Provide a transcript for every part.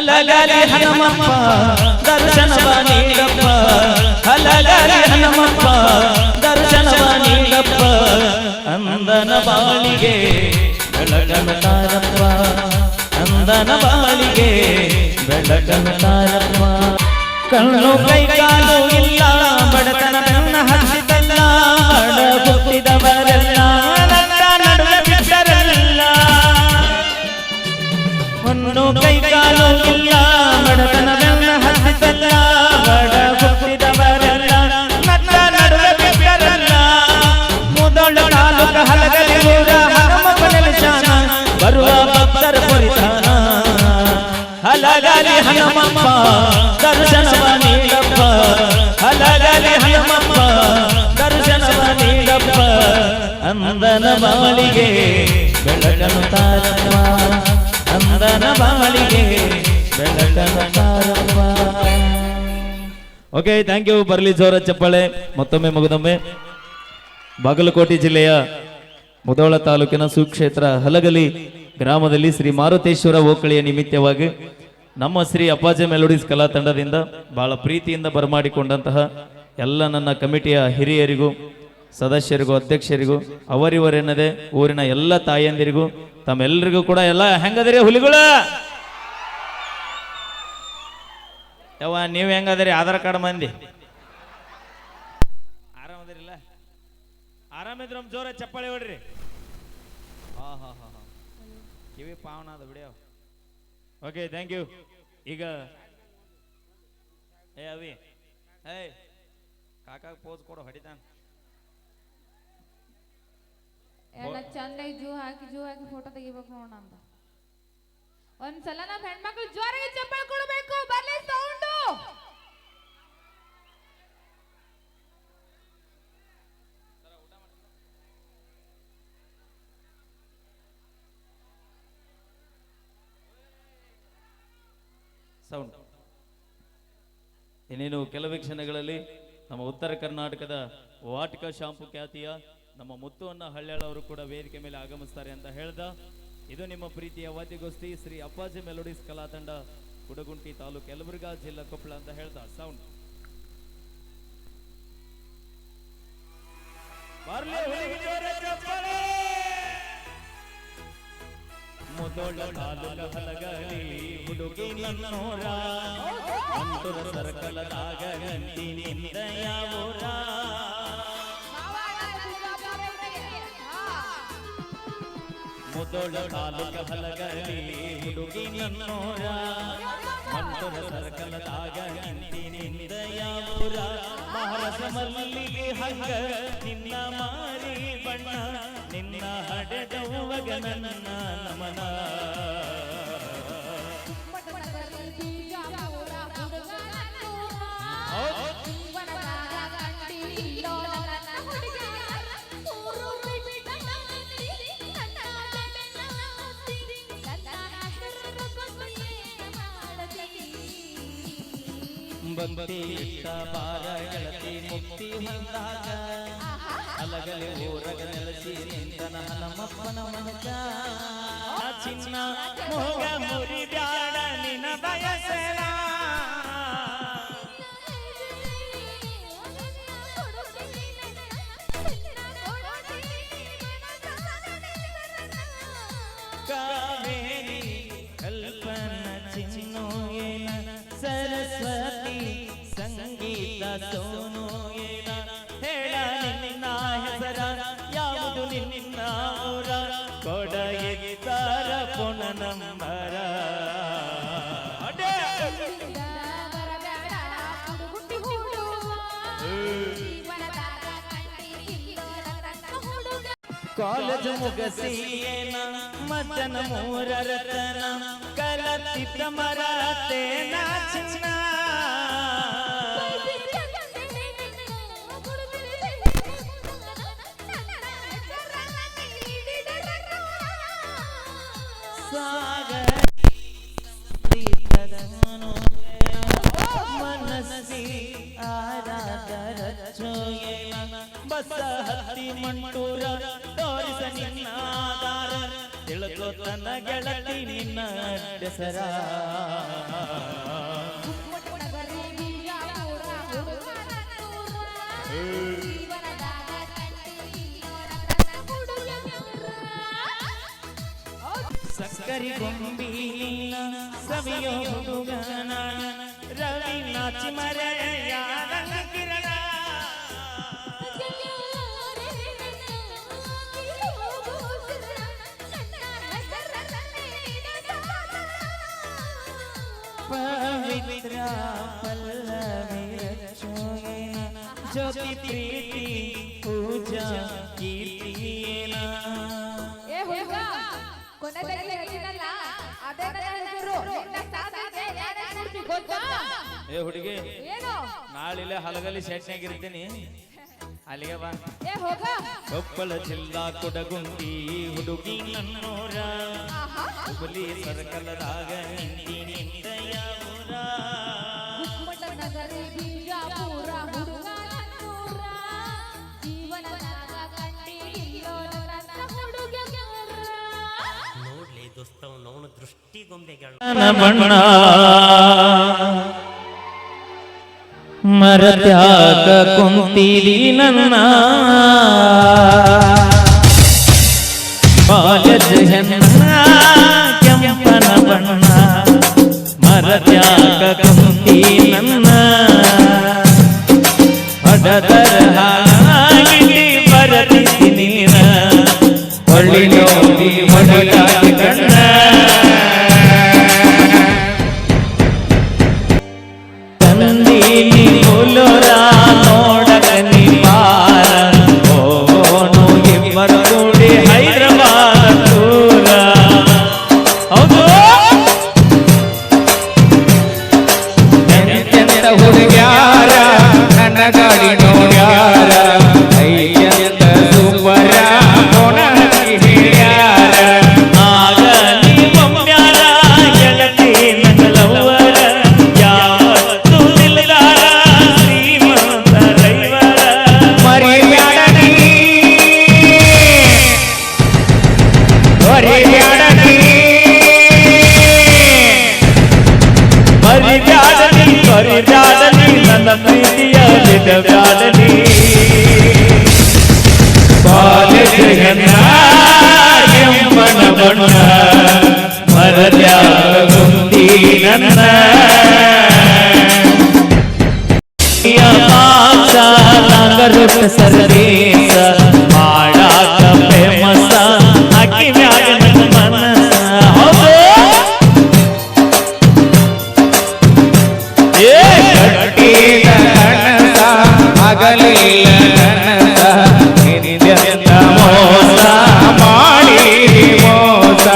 ಹಲಗಲಿ ಹನುಮಪ್ಪ ದರ್ಶನವ ನೀಡಪ್ಪ ಹಲಗಲಿ ಹನುಮಪ್ಪ ದರ್ಶನವ ನೀಡಪ್ಪ ಅಂದನ ಬಾಳಿಗೆ ಬೆಳಗನು ತಾರಪ್ಪ ಅಂದನ ಬಾಳಿಗೆ ಬೆಳಗನು ತಾರಪ್ಪ ಕಣ್ಣು ಕೈ ಕಾಲು ಇಲ್ಲ ಬಡತನ ನನ್ನ ಹತ್ತಿದಲ್ಲ ಬಡ ಹುಟ್ಟಿದವರೆಲ್ಲ ನನ್ನ ನಡುವೆ ಬಿಟ್ಟರಲ್ಲ ಕಣ್ಣು ಕೈ ಕಾಲು ಇಲ್ಲ ಬಡತನ ನನ್ನ ಹತ್ತಿದಲ್ಲ ಬಡ ಹುಟ್ಟಿದವರೆಲ್ಲ ನನ್ನ ನಡುವೆ ಬಿಟ್ಟರಲ್ಲ ಮುದೋಳ ತಾಲೂಕ ಹಲಗಲಿ ಊರ ಹನುಮಪ್ಪ ನೆಲೆಸಾನ ಬರುವ ಭಕ್ತರ ಪರಿಧಾನ ಹಲಗಲಿ ಹನುಮಪ್ಪ ದರ್ಶನವ ನೀಡಪ್ಪ ಹಲಗಲಿ ಹನುಮಪ್ಪ ದರ್ಶನವ ನೀಡಪ್ಪ ಅಂದನ ಬಾಳಿಗೆ ಬೆಳಗನು ತಾರಪ್ಪ ಅಂದನ ಬಾಳಿಗೆ ಬೆಳಗನು ತಾರಪ್ಪ. Okay, thank you. ಬರಲಿ ಜೋರ ಚಪ್ಪಾಳೆ ಮತ್ತೊಮ್ಮೆ ಮಗದೊಮ್ಮೆ. ಬಾಗಲಕೋಟೆ ಜಿಲ್ಲೆಯ ಮುಧೋಳ ತಾಲೂಕಿನ ಸುಕ್ಷೇತ್ರ ಹಲಗಲಿ ಗ್ರಾಮದಲ್ಲಿ ಶ್ರೀ ಮಾರುತೇಶ್ವರ ಓಕಳಿಯ ನಿಮಿತ್ತವಾಗಿ ನಮ್ಮ ಶ್ರೀ ಅಪ್ಪಾಜಿ ಮೆಲೋಡಿಸ್ ಕಲಾ ತಂಡದಿಂದ ಬಹಳ ಪ್ರೀತಿಯಿಂದ ಬರಮಾಡಿಕೊಂಡಂತಹ ಎಲ್ಲ ನನ್ನ ಕಮಿಟಿಯ ಹಿರಿಯರಿಗೂ ಸದಸ್ಯರಿಗೂ ಅಧ್ಯಕ್ಷರಿಗೂ ಅವರಿವರೆನ್ನದೆ ಊರಿನ ಎಲ್ಲ ತಾಯಂದಿರಿಗೂ ತಮ್ಮೆಲ್ಲರಿಗೂ ಕೂಡ ಎಲ್ಲ ಹೆಂಗದಿರಿ ಹುಲಿಗಳ ಯಾವ ನೀವು ಹೆಂಗದಿರಿ ಆಧಾರ್ ಕಾರ್ಡ್ ಮಂದಿ ಆರಾಮದಿರಿಲ್ಲ ಆರಾಮಿದ್ರ ಜೋರ ಚಪ್ಪಾಳೆ ಹೊಡ್ರಿ. ಹಾ ಹಾ ಹಾ ಹಾ ಕಿವಿ ಪಾವನ ಅದ ಬಿಡಿಯೋ. Okay, thank you. ಈಗ ಏ ಅವಿ ಏ ಕಾಕಾಗ ಪೋಸ್ ಕೊಡು ಹೊಡಿತಾನ ಎಲ್ಲ ಚಂದಾಗಿ ಜೂ ಹಾಕಿ ಫೋಟೋ ತೆಗಿಬೇಕು ನೋಡೋಣ ಅಂತ. ಒಂದ್ಸಲ ನಮ್ಮ ಹೆಣ್ಮಕ್ಳು ಜೋರಾಗಿ ಚಪ್ಪಾಳೆ ಕೊಡಬೇಕು. ಬರ್ಲಿ ಸೌಂಡು. ಸೌಂಡ್. ಇನ್ನೇನು ಕೆಲವೇ ಕ್ಷಣಗಳಲ್ಲಿ ನಮ್ಮ ಉತ್ತರ ಕರ್ನಾಟಕದ ವಾಟಿಕ ಶಾಂಪು ಖ್ಯಾತಿಯ ನಮ್ಮ ಮುತ್ತುವನ್ನ ಹಳ್ಳ್ಯಾಳ ಅವರು ಕೂಡ ವೇದಿಕೆ ಮೇಲೆ ಆಗಮಿಸ್ತಾರೆ ಅಂತ ಹೇಳ್ದ. ಇದು ನಿಮ್ಮ ಪ್ರೀತಿಯ ವಾದ್ಯಗೋಷ್ಠಿ ಶ್ರೀ ಅಪ್ಪಾಜಿ ಮೆಲೋಡಿಸ್ ಕಲಾ ತಂಡ, ಕುಡಗುಂಟಿ ತಾಲೂಕು, ಯಲಬುರ್ಗಾ ಜಿಲ್ಲಾ, ಕೊಪ್ಪಳ ಅಂತ ಹೇಳ್ದ. ಸೌಂಡ್. ಮುದೋಳ ತಾಲೂಕ ಹಲಗಲಿ ಹುಡುಗಿ ನನ್ನೋರ ಅಂತುರ ಸರ್ಕಲದಾಗ ಗಂಟಿನಿಂದ ಯಾವೂರ ಮುದೋಳ ತಾಲೂಕ ಹಲಗಲಿ ಹುಡುಗಿ ನನ್ನೋರ ಅಂತುರ ಸರ್ಕಲದಾಗ ಗಂಟಿನಿಂದ ಯಾವೂರ ಮಹಾರಸ ಮಲ್ಲಿಗೆ ಹಂಗ ನಿನ್ನ ಮಾರಿ ಬಣ್ಣ ನಿನ್ನ ಹಡೆದವಗ ನನ್ನ ನಮನ ಭಕ್ತಿ ಇಟ್ಟ ಬಾರ ಗೆಳತಿ ಮುಕ್ತಿ ಹೊಂದಾಗ ಹಲಗಲಿ ಊರಗ ನೆಲೆಸಿ ನಿಂತನ ಹನುಮಪ್ಪನ ಮನಕ ಚಿನ್ನ ಮೋಗ ಮುರಿ ಬ್ಯಾಡ ನಿನ ಬಯಸಲ ಕಾವೇರಿ ಕಲ್ಪನ ಚಿನ್ನೋ ಏನ ಸರಸ್ವತಿ ಸಂಗೀತ ಸೋನು ಏನ ಹೇಳ ನಿನ್ನ ಹೆಸರ ಯಾವುದು ನಿನ್ನ ಊರ ಕೊಡ ಎತ್ತಾರ ಪುಣ ನಂಬರ ಕಾಲೇಜು ಮುಗಸಿ ಏನ ಮದ್ದನ ಮೂರ ರತನ ಕಲತಿದ್ದ ಮರತೇನ ಚಿನ್ನ ಮನಸ್ಸಿ ಆರಾಧರ ಬಸ ಹತ್ತಿ ಮಂಟೂರ ತೋರಿಸ ನಿನ್ನಾದಾರ ತಿಳ್ಕೊತನ ಗೆಳತಿ ನಿನ್ನ ಹೆಸರ ನಗರಿ ಬಿಜಾಪುರ ಹುಡುಗನೂರ ಜೀವನದಾಗ ಕಂಡಿಲ್ಲೋರ ಹುಡುಗನೂರ ಸಕ್ಕರಿ ಗೊಂಬಿ ನಿನ್ನ ಸವಿಯೋ ಹುಡುಗನ ರವಿ ನಾಚಿ ಮರೆಯಾದ ಕಿರಣ ಪವಿತ್ರ ಪಲ್ಲವಿ ರಕ್ಷೋಯೇನ ಜ್ಯೋತಿ ಪ್ರೀತಿ ಪೂಜಾ ಕೀರ್ತಿಯೇನ ಏ ಹುಡುಗ ಕೊನೆಯಲ್ಲಿ ರಚಿನಲ್ಲ ಅದೇ ನನ್ನ ಹೆಸರು ನಿನ್ನ ಸಾಧನೆಗೆ ಯಾರೇ ಸ್ಫೂರ್ತಿ ಗೊತ್ತಾ ಏ ಹುಡುಗಿ ಏನು ನಾಳಿಲೆ ಹಲಗಲಿ ಶೆಟ್ನಾಗಿರ್ತೀನಿ ಅಲ್ಲಿಗೆ ಬಾ ಏ ಹೋಗ ಕೊಪ್ಪಳ ಜಿಲ್ಲಾ ಕೊಡಗುಂಟಿ ಹುಡುಗಿ ನನ್ನೂರ ಹುಬ್ಬಳ್ಳಿ ಸರ್ಕಲದಾಗ ನಿಂತಿ ನಿಂದಯ್ಯವರ ನಗರಿ ಬಿಜಾಪುರ ಹುಡುಗನೂರ ಜೀವನದಾಗ ಕಂಡಿಲ್ಲೋರ ಹುಡುಗನೂರ ನೋಡ್ಲಿ ದೋಸ್ತವ್ ನೋವು ದೃಷ್ಟಿಗೊಂಬೆಗಳು ಬಣ್ಣ ಮರತ್ಯಾಗ ಕುಂತೀರಿ ನನ್ನ ಬಾಲ್ಯದ ಹೆಣ್ಣ ಕೆಂಪನ ಬಣ್ಣ ಮರತ್ಯಾಗ ಕುಂತಿ ನನ್ನ ಹೊಡದರ ಹಾಗಿಲಿ ಬರದಿಸಿ ನೀನ ಹೊಳ್ಳಿ ನೋಡಿ ಹೊಡಿಲಾಗಿ ಕಣ್ಣ ಕಂದೀನಿ ಹುಲುರ ನೋಡಕ ನಿಪಾರ ಓನು ಇಬ್ಬರು ಕೂಡಿ ಹೈದರಾಬಾದ ದೂರ ಹೌದು ಎಂತೆಂತ ಹುಡುಗ್ಯಾರ ನನ್ನ ಗಾಡಿ ನೋಡ್ಯಾರ ಅಯ್ಯಂತ ಸುಬ್ಬರ ಕೊಣ ಹಿಡಿಯಾರ ಆಗ ನೀವೊಮ್ಮ್ಯಾರ ಗೆಳತಿ ನಗಲವ್ವರ ಯಾವತ್ತು ನಿಲ್ದಾರ ಶ್ರೀಮಂತ ರೈವರ ಮರಿಬ್ಯಾಡ ನೀ ಮರಿಬ್ಯಾಡ ನೀ ಮರಿಬ್ಯಾಡ ನೀ ಮರಿಬ್ಯಾಡ ನೀ ನನ್ನ ಪ್ರೀತಿಯ ಬಿಡಬ್ಯಾಡ ನೀ ಬಾಲ್ಯದ ಹೆಣ್ಣ ಕೆಂಪನ ಬಣ್ಣ ಮರತ್ಯಾಗ ಕುಂತಿ ನನ್ನ ಮಾಸ ನಾಗರೊಟ್ಟ ಸರ್ದೇಶ ಮಾಡಾಕ ಫೇಮಸ ಅಕ್ಕಿ ಮ್ಯಾಗ ನನ್ನ ಮನಸ ಹೌದು ಏ ಕಟ್ಟಿದ ಕನಸ ಆಗಲಿಲ್ಲ ನನಸ ನಿಂದೆಂತ ಮೋಸ ಮಾಡಿರಿ ಮೋಸ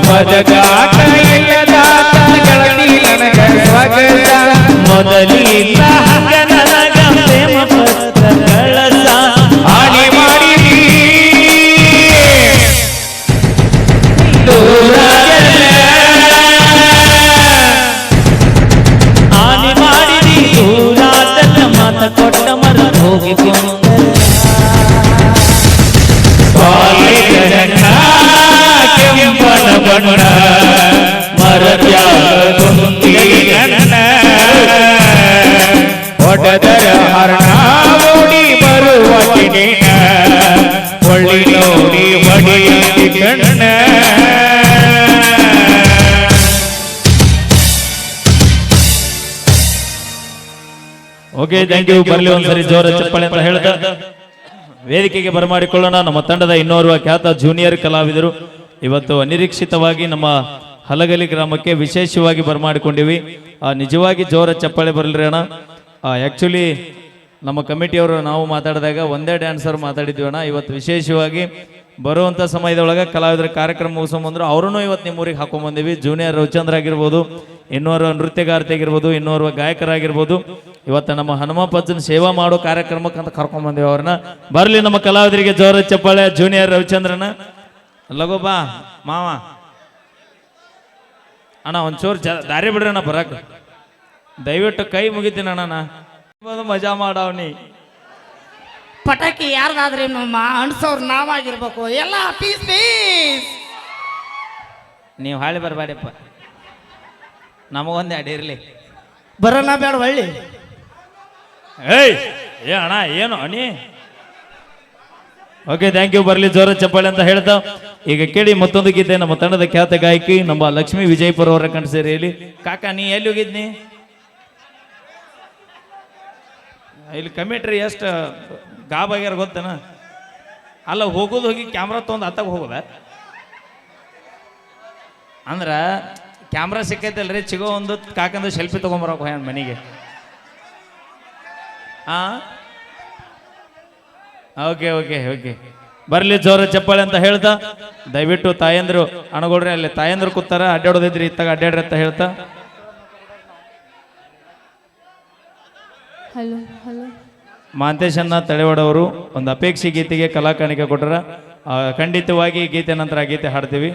ಬದಗಾಟ ಇಲ್ಲದಾತ ಗೆಳತಿ ನನಗ ಸ್ವಗತ ಮೊದಲಿಲ್ಲ ಹಂಗ ನನಗ ಪ್ರೇಮ ಪತ್ರ ಕಳಸ ಹಾನಿ ಮಾಡಿರಿ ಹಾನಿ ಮಾಡಿರಿ ದೂರಾದಲ್ಲ ಮಾತ ಕೊಟ್ಟ ಮರ ಹೋಗಿ ಕೆಂಪನ ಬಣ್ಣ ಮರತ್ಯಾಗ ಕುಂತಿ ನನ್ನ ಒಡದರ ಹರಣ ಓಡಿ ಬರುವ ಕಿಡಿನ ಒಳ್ಳಿ ನೋಡಿ ಒಡಿಯ ಕಣ್ಣ ಓಕೆ ಥ್ಯಾಂಕ್ ಯು ಬರಲಿ ಒಂದ್ಸರಿ ಜೋರ ಚಪ್ಪಾಳೆ ಅಂತ ಹೇಳ್ತಾ ವೇದಿಕೆಗೆ ಬರಮಾಡಿಕೊಳ್ಳೋಣ ನಮ್ಮ ತಂಡದ ಇನ್ನೋರ್ವ ಖ್ಯಾತ ಜೂನಿಯರ್ ಕಲಾವಿದರು ಇವತ್ತು ಅನಿರೀಕ್ಷಿತವಾಗಿ ನಮ್ಮ ಹಲಗಲಿ ಗ್ರಾಮಕ್ಕೆ ವಿಶೇಷವಾಗಿ ಬರಮಾಡಿಕೊಂಡಿವಿ ನಿಜವಾಗಿ ಜೋರ ಚಪ್ಪಾಳೆ ಬರಲ್ರಿ ಅಣ್ಣ ಆಕ್ಚುಲಿ ನಮ್ಮ ಕಮಿಟಿಯವರು ನಾವು ಮಾತಾಡಿದಾಗ ಒಂದೇ ಡ್ಯಾನ್ಸರ್ ಮಾತಾಡಿದ್ವಿ ಅಣ್ಣ ಇವತ್ತು ವಿಶೇಷವಾಗಿ ಬರುವಂಥ ಸಮಯದೊಳಗೆ ಕಲಾವಿದರ ಕಾರ್ಯಕ್ರಮ ಮುಗಿಸ್ಕೊಂಬಂದ್ರು ಅವ್ರೂ ಇವತ್ತು ನಿಮ್ಮ ಊರಿಗೆ ಹಾಕೊಂಡ್ಬಂದಿವಿ ಜೂನಿಯರ್ ರವಿಚಂದ್ರ ಆಗಿರ್ಬೋದು ಇನ್ನೋರ್ವ ನೃತ್ಯಗಾರ್ತಿ ಆಗಿರ್ಬೋದು ಇನ್ನೋರ್ವ ಗಾಯಕರಾಗಿರ್ಬೋದು ಇವತ್ತು ನಮ್ಮ ಹನುಮಪ್ಪಜ್ಜನ ಸೇವಾ ಮಾಡೋ ಕಾರ್ಯಕ್ರಮಕ್ಕೆ ಅಂತ ಕರ್ಕೊಂಡ್ಬಂದಿವಿ ಅವ್ರನ್ನ ಬರಲಿ ನಮ್ಮ ಕಲಾವಿದರಿಗೆ ಜೋರ ಚಪ್ಪಾಳೆ ಜೂನಿಯರ್ ರವಿಚಂದ್ರನ ಲಗೋ ಬಾ ಮಾವ ಅಣ್ಣ ಒಂಚೂರು ದಾರಿ ಬಿಡ್ರಿ ಅಣ್ಣ ಬರಕ್ ದಯವಿಟ್ಟು ಕೈ ಮುಗಿತೀನಿ ಅಣ್ಣ ಮಜಾ ಮಾಡವ್ನಿ ಪಟಾಕಿ ಯಾರ್ದಾದ್ರೆ ನಮ್ಮ ಅನ್ಸೋರು ನಾವಾಗಿರ್ಬೇಕು ಎಲ್ಲ ಪೀಸ್ ಪೀಸ್ ನೀವು ಹಾಳಿ ಬರಬೇಡಪ್ಪ, ನಮಗೊಂದು ಎರಡು ಇರಲಿ. ಬರೋಣ ಬೇಡ ಒಳ್ಳಿ. ಏಯ್ ಏ ಅಣ್ಣ ಏನು ಅಣಿ. Okay, thank you. ಬರಲಿ ಜೋರ ಚಪ್ಪಾಳೆ ಅಂತ ಹೇಳ್ತಾ ಈಗ ಕೇಳಿ ಮತ್ತೊಂದು ಗೀತೆ ನಮ್ಮ ತಂಡದ ಖ್ಯಾತ ಗಾಯಕಿ ನಮ್ಮ ಲಕ್ಷ್ಮೀ ವಿಜಯಪುರ ಅವರ ಕಂಡು ಸೇರಿ ಹೇಳಿ. ಕಾಕ ನೀ ಎಲ್ಲಿ ಹೋಗಿದ್ನಿ? ಇಲ್ಲಿ ಕಮಿಟ್ರಿ ಎಷ್ಟು ಗಾಬಾಗ್ಯಾರ ಗೊತ್ತೇನ? ಅಲ್ಲ ಹೋಗೋದು ಹೋಗಿ ಕ್ಯಾಮ್ರಾ ತೊಗೊಂಡು ಹತ್ತಾಗ ಹೋಗೋದ ಅಂದ್ರ ಕ್ಯಾಮ್ರಾ ಸಿಕ್ಕೈತಲ್ರಿ, ಚಿಗೋ ಒಂದು ಕಾಕಂದು ಸೆಲ್ಫಿ ತೊಗೊಂಬರಕ್ಕೆ ಹೋಗ್ಯಾನ ಮನೆಗೆ. ಓಕೆ ಓಕೆ ಓಕೆ, ಬರಲಿ ಜೋರ ಚಪ್ಪಾಳೆ ಅಂತ ಹೇಳ್ತಾ ದಯವಿಟ್ಟು ತಾಯಂದ್ರು ಅಣಗೊಳ್ರಿ, ಅಲ್ಲಿ ತಾಯಂದ್ರು ಕೂತಾರ, ಅಡ್ಡಾಡೋದಿದ್ರಿ ಇತ್ತಾಗ ಅಡ್ಡಾಡ್ರಿ ಅಂತ ಹೇಳ್ತಾ ಹಲೋ ಹಲೋ ಮಾಂತೇಶನ್ನ ತಳೆವಾಡವರು ಒಂದು ಅಪೇಕ್ಷೆ ಗೀತೆಗೆ ಕಲಾಕಾಣಿಕೆ ಕೊಟ್ಟರ. ಖಂಡಿತವಾಗಿ ಗೀತೆ ನಂತರ ಆ ಗೀತೆ ಹಾಡ್ತೀವಿ.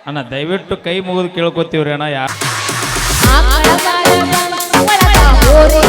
ಅಣ್ಣ ದಯವಿಟ್ಟು ಕೈ ಮುಗಿದು ಕೇಳ್ಕೊತೀವ್ರಿ ಅಣ್ಣ. ಆಕಳ ಬಾಲ ಒಳಗ ಹೋರಿ